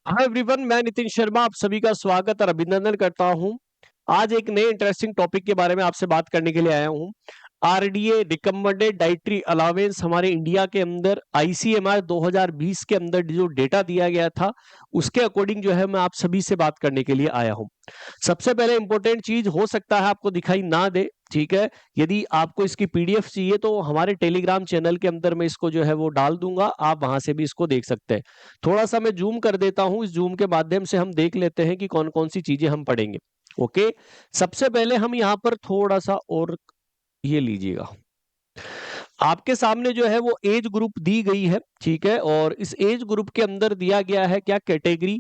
Hi everyone, मैं नितिन शर्मा आप सभी का स्वागत और अभिनंदन करता हूं। आज एक नए इंटरेस्टिंग टॉपिक के बारे में आपसे बात करने के लिए आया हूं। आरडीए रिकमेंडेड डाइटरी अलावेंस हमारे इंडिया के अंदर आईसीएमआर 2020 के अंदर जो डेटा दिया गया था उसके अकॉर्डिंग जो है मैं आप सभी से बात करने के लिए आया हूं। सबसे पहले इंपॉर्टेंट चीज, हो सकता है आपको दिखाई ना दे, ठीक है। यदि आपको इसकी पीडीएफ चाहिए तो हमारे टेलीग्राम चैनल के अंदर मैं इसको जो है वो डाल दूंगा, आप वहां से भी इसको देख सकते हैं। थोड़ा सा मैं जूम कर देता हूं, इस जूम के माध्यम से हम देख लेते हैं कि कौन कौन सी चीजें हम पढ़ेंगे। ओके, सबसे पहले हम यहाँ पर थोड़ा सा और ये लीजिएगा, आपके सामने जो है वो एज ग्रुप दी गई है, ठीक है। और इस एज ग्रुप के अंदर दिया गया है क्या category,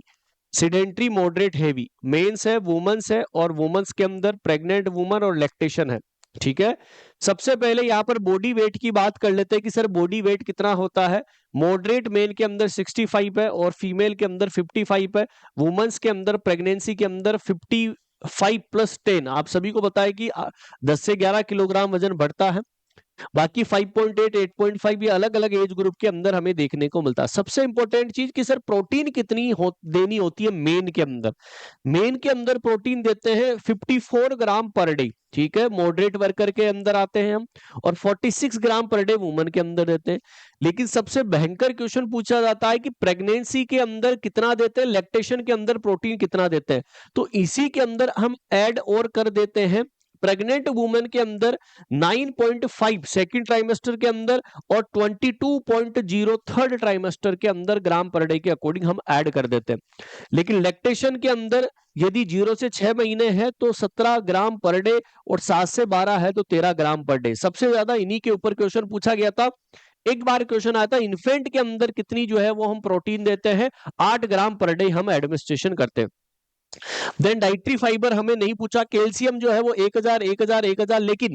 sedentary moderate heavy, men's है, वुमेन्स है, और वुमेन्स के अंदर प्रेग्नेंट वुमन और लैक्टेशन है, ठीक है। सबसे पहले यहाँ पर बॉडी वेट की बात कर लेते हैं कि सर बॉडी वेट कितना होता है। मॉडरेट मेल के अंदर 65 है और फीमेल के अंदर 55 है। वुमेन्स के अंदर प्रेगनेंसी के अंदर 55 प्लस 10, आप सभी को बताया कि 10 से 11 किलोग्राम वजन बढ़ता है। बाकी 5.8, 8.5 ये अलग अलग एज ग्रुप के अंदर हमें देखने को मिलता है। सबसे इंपॉर्टेंट चीज कि सर प्रोटीन कितनी देनी होती है मेन के अंदर। मेन के अंदर प्रोटीन देते हैं 54 ग्राम पर डे, ठीक है। मॉडरेट वर्कर के अंदर आते हैं हम, और 46 ग्राम पर डे वुमन के अंदर देते हैं। लेकिन सबसे भयंकर क्वेश्चन पूछा जाता है कि प्रेगनेंसी के अंदर कितना देते हैं, लैक्टेशन के अंदर प्रोटीन कितना देते हैं। तो इसी के अंदर हम ऐड और कर देते हैं प्रेग्नेंट वुमेन के अंदर 9.5 सेकेंड ट्राइमेस्टर के अंदर, और 22.0 थर्ड ट्राइमेस्टर के अंदर ग्राम पर डे के अकॉर्डिंग हम ऐड कर देते हैं। लेकिन लैक्टेशन के अंदर यदि 0 से 6 महीने है तो 17 ग्राम पर डे, और 7 से 12 है तो 13 ग्राम पर डे। सबसे ज्यादा इन्हीं के ऊपर क्वेश्चन पूछा गया था। एक बार क्वेश्चन आया था इन्फेंट के अंदर कितनी जो है वो हम प्रोटीन देते हैं, 8 ग्राम पर डे हम एडमिनिस्ट्रेशन करते हैं। देन डाइटरी फाइबर हमें नहीं पूछा, कैल्शियम जो है वो 1000 1000 1000, लेकिन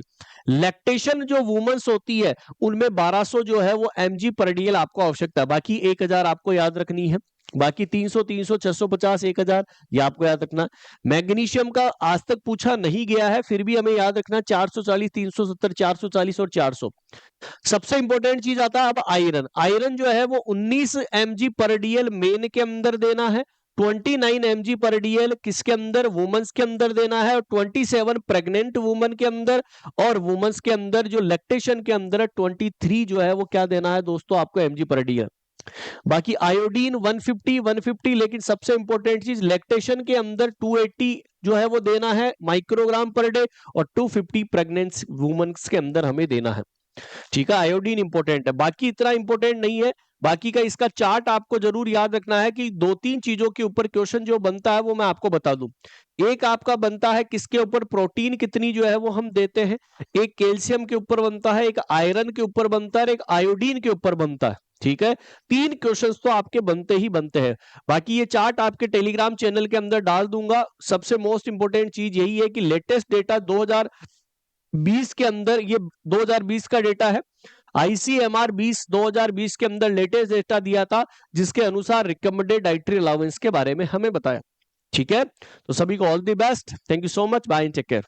लैक्टेशन जो वुमेन्स होती है उनमें 1200 जो है वो mg पर डीएल आपको आवश्यकता है। बाकी 1000 आपको याद रखनी है, बाकी 300 300 650 1000 ये आपको याद रखना। मैग्नीशियम का आज तक पूछा नहीं गया है, फिर भी हमें याद रखना 440 370 440 और 400। सबसे इंपॉर्टेंट चीज आता है अब आयरन। आयरन जो है वो 19 mg पर डीएल मेन के अंदर देना है, 29 mg पर डीएल किसके अंदर, वुमेन्स के अंदर देना है, और 27 प्रेग्नेंट वुमन के अंदर, और वुमेन्स के अंदर जो लैक्टेशन के अंदर 23 जो है वो क्या देना है दोस्तों आपको mg पर डीएल। बाकी आयोडीन 150 150, लेकिन सबसे इंपॉर्टेंट चीज लैक्टेशन के अंदर 280 जो है वो देना है माइक्रोग्राम पर डे, और 250 प्रेग्नेंट वुमेन्स के अंदर हमें देना है, ठीक है। आयोडीन इंपॉर्टेंट है, बाकी इतना इंपॉर्टेंट नहीं है। बाकी का इसका चार्ट आपको जरूर याद रखना है कि 2-3 चीजों के ऊपर क्वेश्चन जो बनता है वो मैं आपको बता दूं। एक आपका बनता है किसके ऊपर, प्रोटीन कितनी जो है वो हम देते हैं। एक कैल्शियम के ऊपर बनता है, एक आयरन के ऊपर बनता है, एक आयोडीन के ऊपर बनता है, ठीक है। 3 क्वेश्चंस तो आपके बनते ही बनते हैं। बाकी ये चार्ट आपके टेलीग्राम चैनल के अंदर डाल दूंगा। सबसे मोस्ट इंपॉर्टेंट चीज यही है कि लेटेस्ट डेटा 2020 के अंदर, ये 2020 का डेटा है, आईसीएमआर 2020 के अंदर लेटेस्ट डेटा दिया था, जिसके अनुसार रिकमेंडेड डाइटरी अलाउंस के बारे में हमें बताया, ठीक है। तो सभी को all the best, thank you so much, bye, take care.